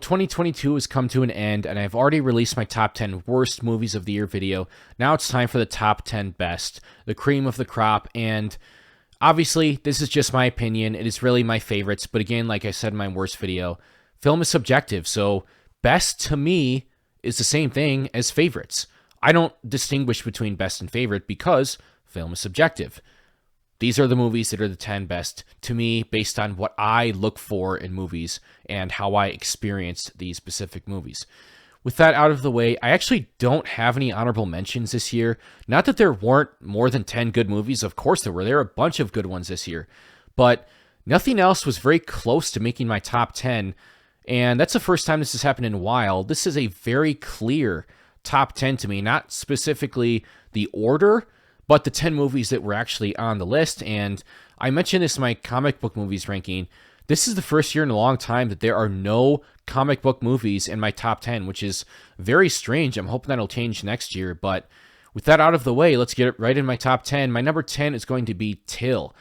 2022 has come to an end, and I've already released my top 10 worst movies of the year video. Now it's time for the top 10 best, the cream of the crop, and obviously, this is just my opinion. It is really my favorites, but again, like I said in my worst video, film is subjective, so best to me is the same thing as favorites. I don't distinguish between best and favorite because film is subjective. These are the movies that are the 10 best to me based on what I look for in movies and how I experienced these specific movies. With that out of the way, I actually don't have any honorable mentions this year. Not that there weren't more than 10 good movies. Of course there were. There were a bunch of good ones this year. But nothing else was very close to making my top 10. And that's the first time this has happened in a while. This is a very clear top 10 to me. Not specifically the order, but the 10 movies that were actually on the list. And I mentioned this in my comic book movies ranking. This is the first year in a long time that there are no comic book movies in my top 10, which is very strange. I'm hoping that'll change next year. But with that out of the way, let's get it right in my top 10. My number 10 is going to be Till.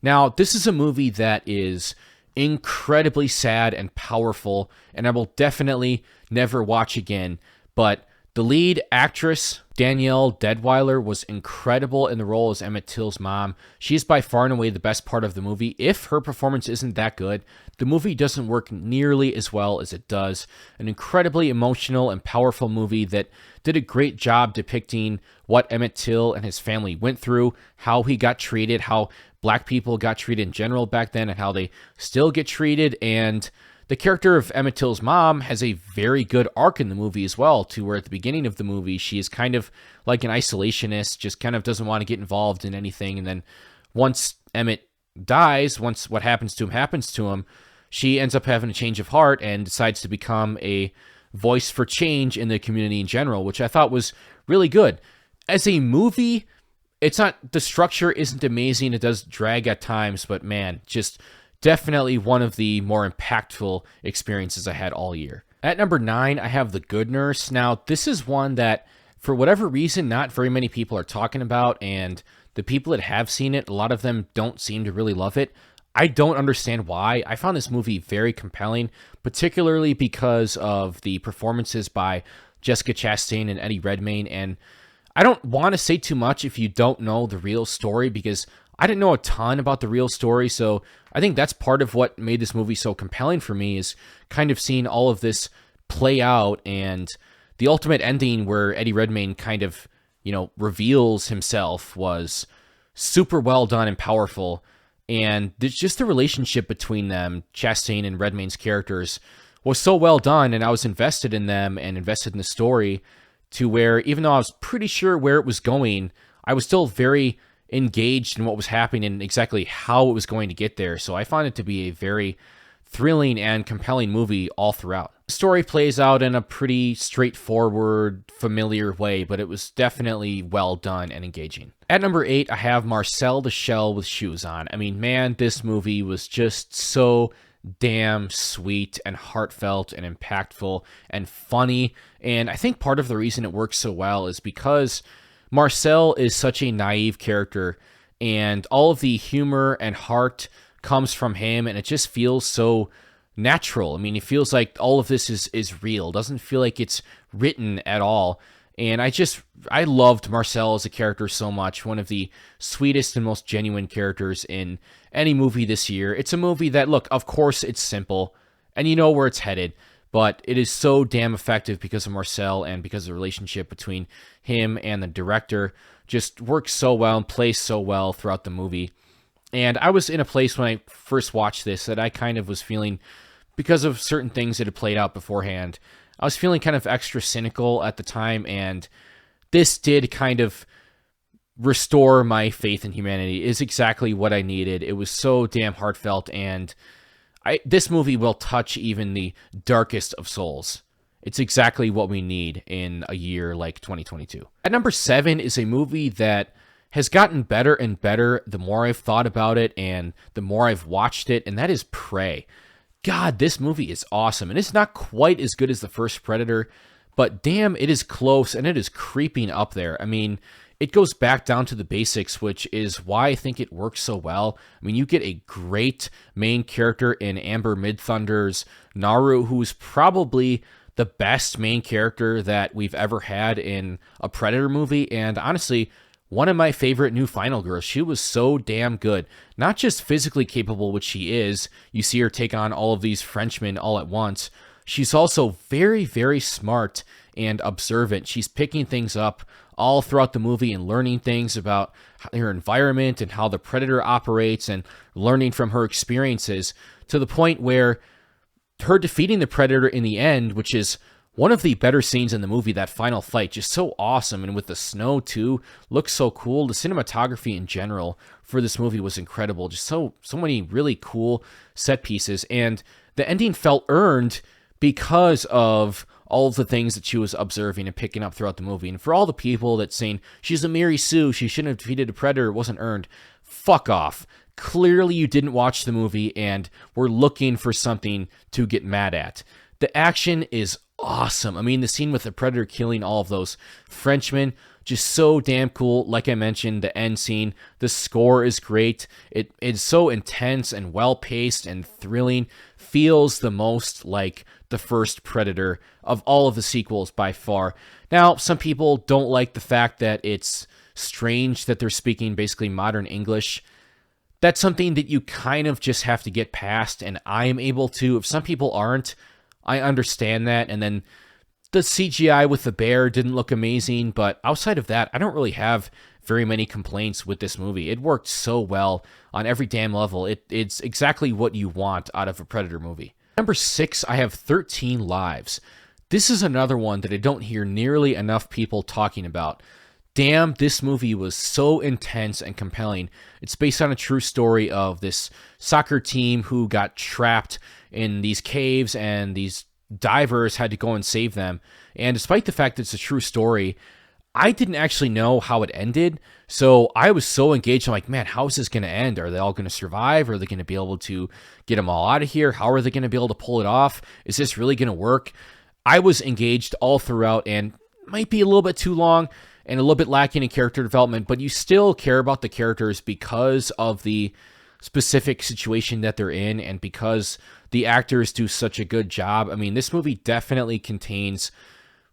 Now, this is a movie that is incredibly sad and powerful, and I will definitely never watch again. But the lead actress, Danielle Deadwyler, was incredible in the role as Emmett Till's mom. She's by far and away the best part of the movie. If her performance isn't that good, the movie doesn't work nearly as well as it does. An incredibly emotional and powerful movie that did a great job depicting what Emmett Till and his family went through, how he got treated, how black people got treated in general back then, and how they still get treated. And the character of Emmett Till's mom has a very good arc in the movie as well, to where at the beginning of the movie, she is kind of like an isolationist, just kind of doesn't want to get involved in anything. And then once Emmett dies, once what happens to him, she ends up having a change of heart and decides to become a voice for change in the community in general, which I thought was really good. As a movie, it's not, the structure isn't amazing. It does drag at times, but man, just definitely one of the more impactful experiences I had all year. At number 9, I have The Good Nurse. Now, this is one that, for whatever reason, not very many people are talking about, and the people that have seen it, a lot of them don't seem to really love it. I don't understand why. I found this movie very compelling, particularly because of the performances by Jessica Chastain and Eddie Redmayne, and I don't want to say too much if you don't know the real story, because I didn't know a ton about the real story, so I think that's part of what made this movie so compelling for me, is kind of seeing all of this play out, and the ultimate ending where Eddie Redmayne kind of, reveals himself was super well done and powerful, and just the relationship between them, Chastain and Redmayne's characters, was so well done, and I was invested in them and invested in the story, to where even though I was pretty sure where it was going, I was still very engaged in what was happening and exactly how it was going to get there. So I found it to be a very thrilling and compelling movie all throughout. The story plays out in a pretty straightforward, familiar way, but it was definitely well done and engaging. At number 8, I have Marcel the Shell with Shoes On. I mean, man, this movie was just so damn sweet and heartfelt and impactful and funny. And I think part of the reason it works so well is because Marcel is such a naive character, and all of the humor and heart comes from him, and it just feels so natural. I mean, it feels like all of this is real. It doesn't feel like it's written at all. And I loved Marcel as a character so much. One of the sweetest and most genuine characters in any movie this year. It's a movie that, look, of course it's simple, and you know where it's headed, but it is so damn effective because of Marcel and because of the relationship between him and the director. Just works so well and plays so well throughout the movie. And I was in a place when I first watched this that I kind of was feeling, because of certain things that had played out beforehand, I was feeling kind of extra cynical at the time, and this did kind of restore my faith in humanity. It is exactly what I needed. It was so damn heartfelt, and this movie will touch even the darkest of souls. It's exactly what we need in a year like 2022. At number 7 is a movie that has gotten better and better the more I've thought about it and the more I've watched it, and that is Prey. God, this movie is awesome, and it's not quite as good as the first Predator, but damn, it is close, and it is creeping up there. I mean, it goes back down to the basics, which is why I think it works so well. I mean, you get a great main character in Amber Midthunder's Naru, who's probably the best main character that we've ever had in a Predator movie, and honestly, one of my favorite new Final Girls. She was so damn good. Not just physically capable, which she is. You see her take on all of these Frenchmen all at once. She's also very, very smart and observant. She's picking things up all throughout the movie and learning things about her environment and how the Predator operates and learning from her experiences to the point where her defeating the Predator in the end, which is one of the better scenes in the movie, that final fight, just so awesome. And with the snow too, looks so cool. The cinematography in general for this movie was incredible. Just so many really cool set pieces. And the ending felt earned because of all of the things that she was observing and picking up throughout the movie. And for all the people that saying, she's a Mary Sue, she shouldn't have defeated a Predator, it wasn't earned, fuck off. Clearly you didn't watch the movie and were looking for something to get mad at. The action is awesome. I mean, the scene with the Predator killing all of those Frenchmen, just so damn cool. Like I mentioned, the end scene, the score is great. It is so intense and well-paced and thrilling. Feels the most like the first Predator of all of the sequels by far. Now, some people don't like the fact that it's strange that they're speaking basically modern English. That's something that you kind of just have to get past, and I am able to. If some people aren't, I understand that. And then the CGI with the bear didn't look amazing, but outside of that, I don't really have very many complaints with this movie. It worked so well on every damn level. It's exactly what you want out of a Predator movie. Number 6, I have 13 Lives. This is another one that I don't hear nearly enough people talking about. Damn, this movie was so intense and compelling. It's based on a true story of this soccer team who got trapped in these caves, and these divers had to go and save them. And despite the fact that it's a true story, I didn't actually know how it ended. So I was so engaged. I'm like, man, how is this going to end? Are they all going to survive? Are they going to be able to get them all out of here? How are they going to be able to pull it off? Is this really going to work? I was engaged all throughout, and might be a little bit too long and a little bit lacking in character development, but you still care about the characters because of the specific situation that they're in and because the actors do such a good job. I mean, this movie definitely contains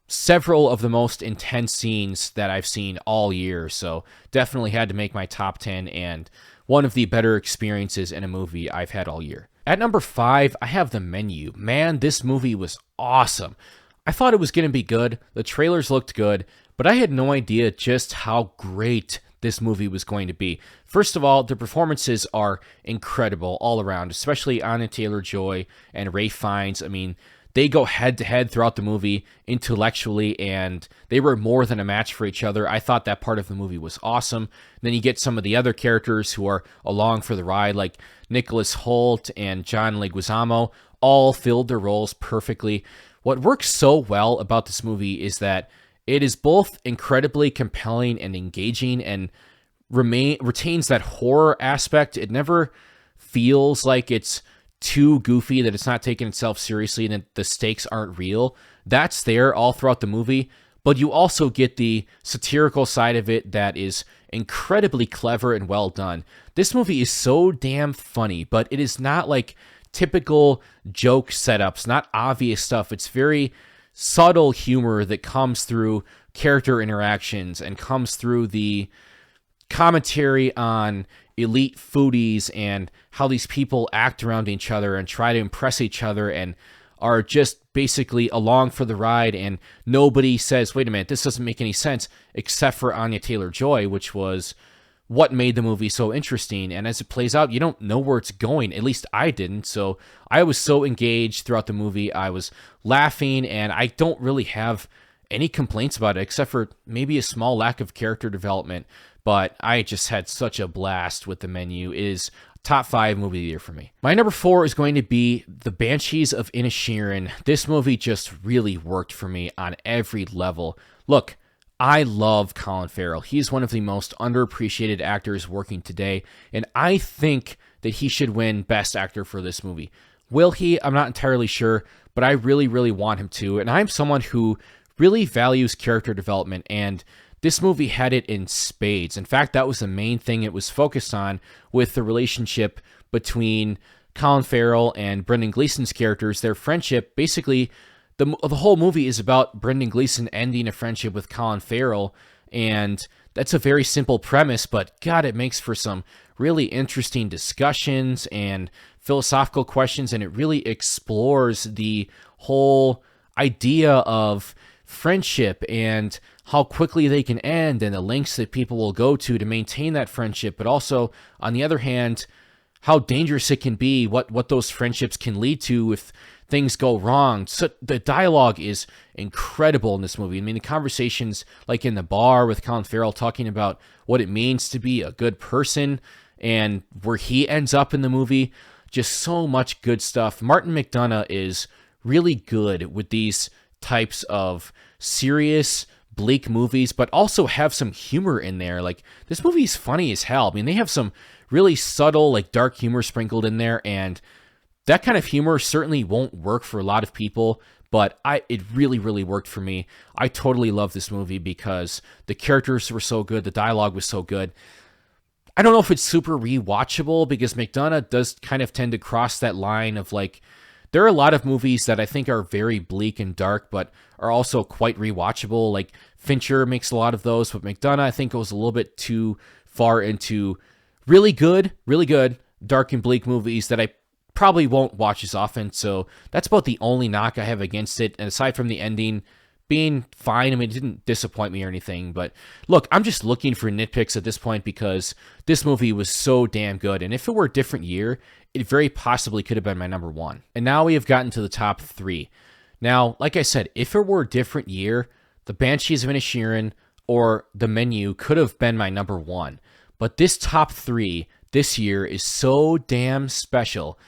several of the most intense scenes that I've seen all year, so definitely had to make my top 10 and one of the better experiences in a movie I've had all year. At number 5, I have The Menu. Man, this movie was awesome. I thought it was going to be good. The trailers looked good, but I had no idea just how great this movie was going to be. First of all, the performances are incredible all around, especially Anya Taylor-Joy and Ralph Fiennes. I mean, they go head-to-head throughout the movie intellectually, and they were more than a match for each other. I thought that part of the movie was awesome. Then you get some of the other characters who are along for the ride, like Nicholas Hoult and John Leguizamo, all filled their roles perfectly. What works so well about this movie is that it is both incredibly compelling and engaging and retains that horror aspect. It never feels like it's too goofy, that it's not taking itself seriously, and that the stakes aren't real. That's there all throughout the movie, but you also get the satirical side of it that is incredibly clever and well done. This movie is so damn funny, but it is not like typical joke setups, not obvious stuff. It's very subtle humor that comes through character interactions and comes through the commentary on elite foodies and how these people act around each other and try to impress each other and are just basically along for the ride, and nobody says, wait a minute, this doesn't make any sense, except for Anya Taylor-Joy, which was what made the movie so interesting. And as it plays out, you don't know where it's going. At least I didn't. So I was so engaged throughout the movie. I was laughing, and I don't really have any complaints about it, except for maybe a small lack of character development. But I just had such a blast with The Menu. It is top 5 movie of the year for me. My number 4 is going to be The Banshees of Inisherin. This movie just really worked for me on every level. Look, I love Colin Farrell. He's one of the most underappreciated actors working today, and I think that he should win Best Actor for this movie. Will he? I'm not entirely sure, but I really, really want him to, and I'm someone who really values character development, and this movie had it in spades. In fact, that was the main thing it was focused on, with the relationship between Colin Farrell and Brendan Gleeson's characters. Their friendship, basically, the whole movie is about Brendan Gleeson ending a friendship with Colin Farrell, and that's a very simple premise, but God, it makes for some really interesting discussions and philosophical questions, and it really explores the whole idea of friendship and how quickly they can end and the lengths that people will go to maintain that friendship, but also, on the other hand, how dangerous it can be, what those friendships can lead to if things go wrong. So the dialogue is incredible in this movie. I mean, the conversations like in the bar with Colin Farrell talking about what it means to be a good person and where he ends up in the movie, just so much good stuff. Martin McDonagh is really good with these types of serious, bleak movies, but also have some humor in there. Like, this movie's funny as hell. I mean, they have some really subtle, like, dark humor sprinkled in there, and that kind of humor certainly won't work for a lot of people, but it really, really worked for me. I totally love this movie because the characters were so good, the dialogue was so good. I don't know if it's super rewatchable, because McDonagh does kind of tend to cross that line of, like, there are a lot of movies that I think are very bleak and dark, but are also quite rewatchable. Like, Fincher makes a lot of those, but McDonagh, I think, goes a little bit too far into really good, dark and bleak movies that I probably won't watch as often. So that's about the only knock I have against it. And aside from the ending being fine, I mean, it didn't disappoint me or anything. But look, I'm just looking for nitpicks at this point because this movie was so damn good. And if it were a different year, it very possibly could have been my number one. And now we have gotten to the top three. Now, like I said, if it were a different year, The Banshees of Inisherin or The Menu could have been my number one. But this top three this year is so damn special.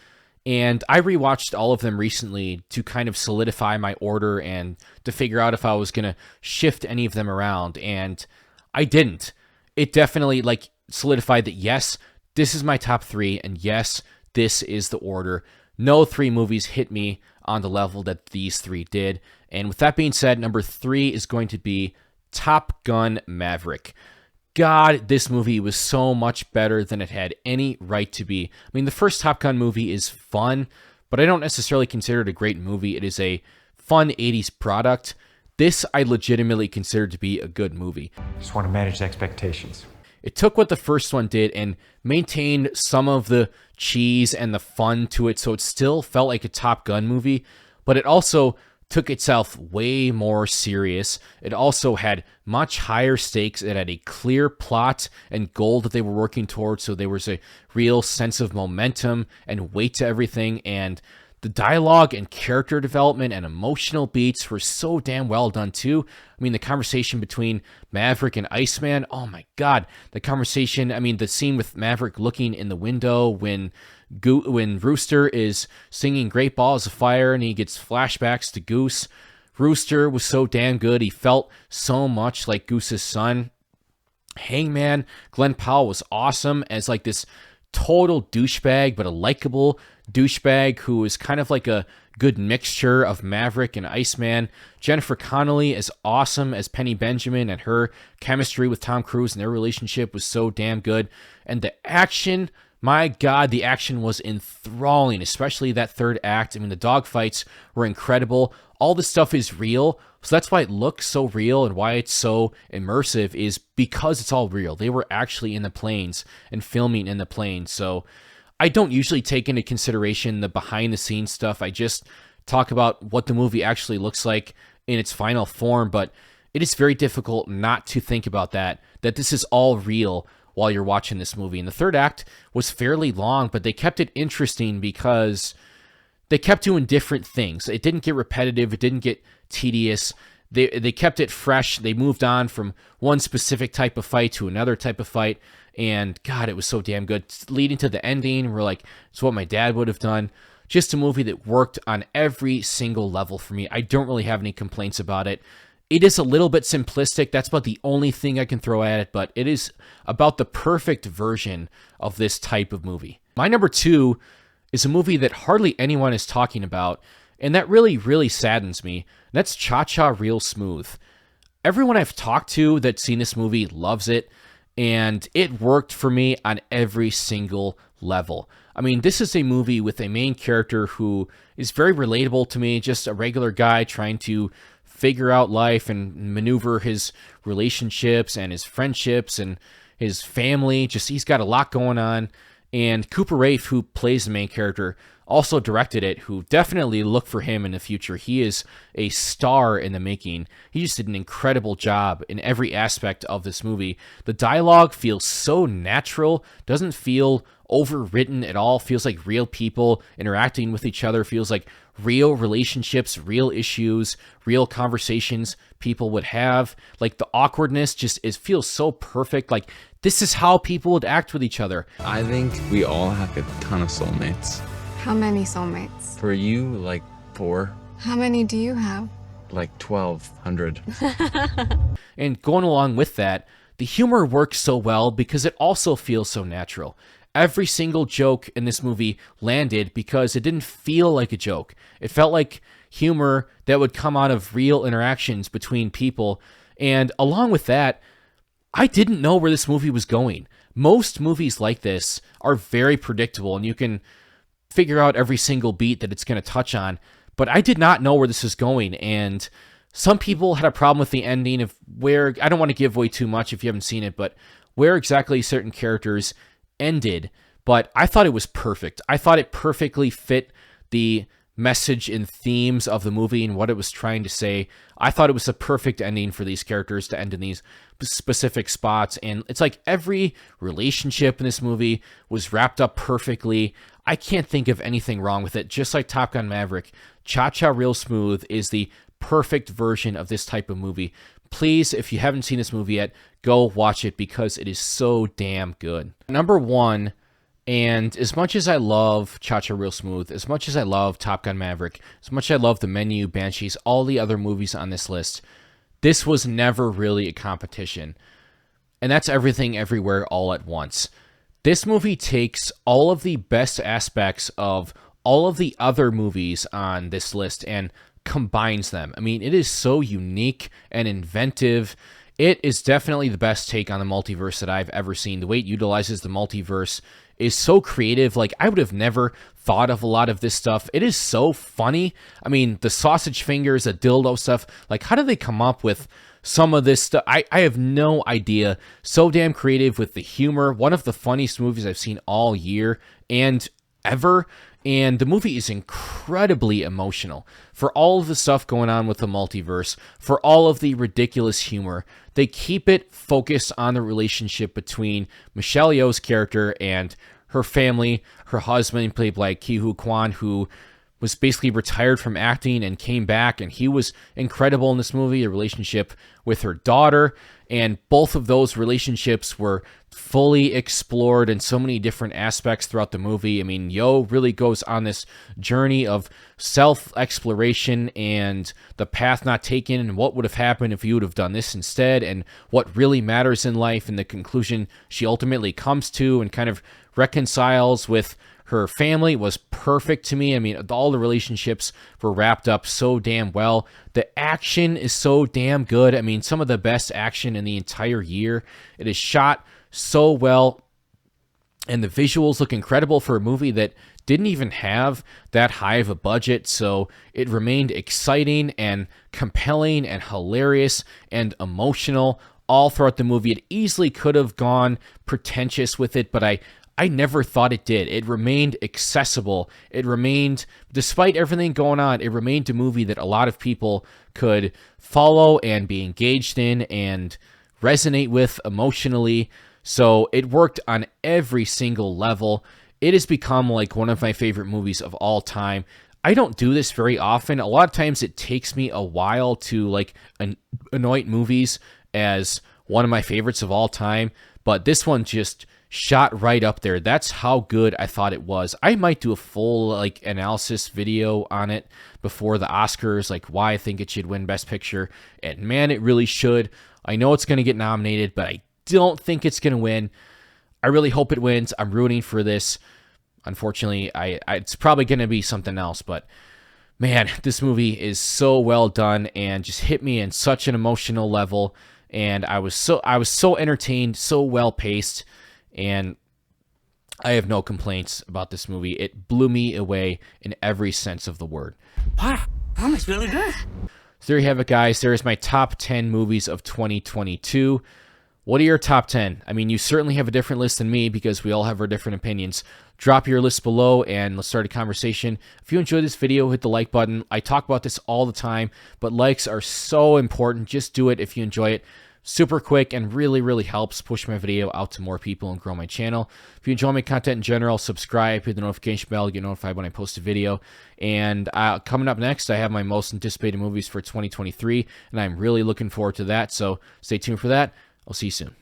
And I rewatched all of them recently to kind of solidify my order and to figure out if I was going to shift any of them around. And I didn't. It definitely, like, solidified that, yes, this is my top three, and yes, this is the order. No three movies hit me on the level that these three did. And with that being said, number three is going to be Top Gun Maverick. God, this movie was so much better than it had any right to be. I mean, the first Top Gun movie is fun, but I don't necessarily consider it a great movie. It is a fun 80s product. This I legitimately consider to be a good movie. Just want to manage expectations. It took what the first one did and maintained some of the cheese and the fun to it, so it still felt like a Top Gun movie, but it also took itself way more serious. It also had much higher stakes. It had a clear plot and goal that they were working towards, so there was a real sense of momentum and weight to everything, and the dialogue and character development and emotional beats were so damn well done too. I mean, the conversation between Maverick and Iceman, oh my God, the conversation, I mean, the scene with Maverick looking in the window when Rooster is singing Great Balls of Fire and he gets flashbacks to Goose. Rooster was so damn good. He felt so much like Goose's son. Hangman, Glenn Powell was awesome as like this total douchebag, but a likable douchebag who is kind of like a good mixture of Maverick and Iceman. Jennifer Connelly is awesome as Penny Benjamin, and her chemistry with Tom Cruise and their relationship was so damn good. And the action, my God, the action was enthralling, especially that third act. I mean, the dogfights were incredible. All this stuff is real, so that's why it looks so real and why it's so immersive, is because it's all real. They were actually in the planes and filming in the planes. So I don't usually take into consideration the behind-the-scenes stuff. I just talk about what the movie actually looks like in its final form, but it is very difficult not to think about that this is all real while you're watching this movie. And the third act was fairly long, but they kept it interesting because they kept doing different things. It didn't get repetitive. It didn't get tedious. They kept it fresh. They moved on from one specific type of fight to another type of fight. And God, it was so damn good. Leading to the ending, we're like, it's what my dad would have done. Just a movie that worked on every single level for me. I don't really have any complaints about it. It is a little bit simplistic. That's about the only thing I can throw at it, but it is about the perfect version of this type of movie. My number two is a movie that hardly anyone is talking about, and that really, really saddens me. That's Cha-Cha Real Smooth. everyone I've talked to that's seen this movie loves it, and it worked for me on every single level. I mean, this is a movie with a main character who is very relatable to me, just a regular guy trying to figure out life and maneuver his relationships and his friendships and his family. Just, he's got a lot going on. And Cooper Raiff, who plays the main character, also directed it, who definitely look for him in the future. He is a star in the making. He just did an incredible job in every aspect of this movie. The dialogue feels so natural, doesn't feel overwritten at all, feels like real people interacting with each other, feels like real relationships, real issues, real conversations people would have. Like the awkwardness just, it feels so perfect. Like this is how people would act with each other. I think we all have a ton of soulmates. How many soulmates? For you, like 4. How many do you have? Like 1,200. And going along with that, the humor works so well because it also feels so natural. Every single joke in this movie landed because it didn't feel like a joke. It felt like humor that would come out of real interactions between people. And along with that, I didn't know where this movie was going. Most movies like this are very predictable, and you can figure out every single beat that it's going to touch on. But I did not know where this is going, and some people had a problem with the ending of where, I don't want to give away too much if you haven't seen it, but where exactly certain characters ended. But I thought it was perfect. I thought it perfectly fit the message and themes of the movie and what it was trying to say. I thought it was a perfect ending for these characters to end in these specific spots. And it's like every relationship in this movie was wrapped up perfectly. I can't think of anything wrong with it. Just like Top Gun Maverick, Cha-Cha Real Smooth is the perfect version of this type of movie. Please, if you haven't seen this movie yet, go watch it because it is so damn good. Number 1, and as much as I love Cha-Cha Real Smooth, as much as I love Top Gun Maverick, as much as I love The Menu, Banshees, all the other movies on this list, this was never really a competition. And that's Everything Everywhere All at Once. This movie takes all of the best aspects of all of the other movies on this list and combines them. I mean, it is so unique and inventive. It is definitely the best take on the multiverse that I've ever seen. The way it utilizes the multiverse is so creative. Like, I would have never thought of a lot of this stuff. It is so funny. I mean, the sausage fingers, the dildo stuff, like, how did they come up with some of this stuff? I have no idea. So damn creative with the humor. One of the funniest movies I've seen all year and ever. And the movie is incredibly emotional for all of the stuff going on with the multiverse, for all of the ridiculous humor. They keep it focused on the relationship between Michelle Yeoh's character and her family, her husband, played by Ki-Hoo Kwan, who was basically retired from acting and came back, and he was incredible in this movie. A relationship with her daughter, and both of those relationships were fully explored in so many different aspects throughout the movie. I mean, Yeoh really goes on this journey of self-exploration and the path not taken and what would have happened if you would have done this instead and what really matters in life, and the conclusion she ultimately comes to and kind of reconciles with her family was perfect to me. I mean, all the relationships were wrapped up so damn well. The action is so damn good. I mean, some of the best action in the entire year. It is shot so well, and the visuals look incredible for a movie that didn't even have that high of a budget, so it remained exciting and compelling and hilarious and emotional all throughout the movie. It easily could have gone pretentious with it, but I never thought it did. It remained accessible. It remained, despite everything going on, it remained a movie that a lot of people could follow and be engaged in and resonate with emotionally. So it worked on every single level. It has become like one of my favorite movies of all time. I don't do this very often. A lot of times it takes me a while to like anoint movies as one of my favorites of all time, but this one just shot right up there. That's how good I thought it was. I might do a full like analysis video on it before the Oscars, like why I think it should win Best Picture. And man, it really should. I know it's going to get nominated, but I don't think it's going to win. I really hope it wins. I'm rooting for this. Unfortunately, it's probably going to be something else, but Man, this movie is so well done and just hit me in such an emotional level. And I was so entertained, so well paced, and I have no complaints about this movie. It blew me away in every sense of the word. Wow, that looks really good. So there you have it, guys. There is my top 10 movies of 2022. What are your top 10? I mean, you certainly have a different list than me because we all have our different opinions. Drop your list below and let's start a conversation. If you enjoyed this video, hit the like button. I talk about this all the time, but likes are so important. Just do it if you enjoy it. Super quick and really, really helps push my video out to more people and grow my channel. If you enjoy my content in general, subscribe, hit the notification bell to get notified when I post a video. And coming up next, I have my most anticipated movies for 2023, and I'm really looking forward to that. So stay tuned for that. I'll see you soon.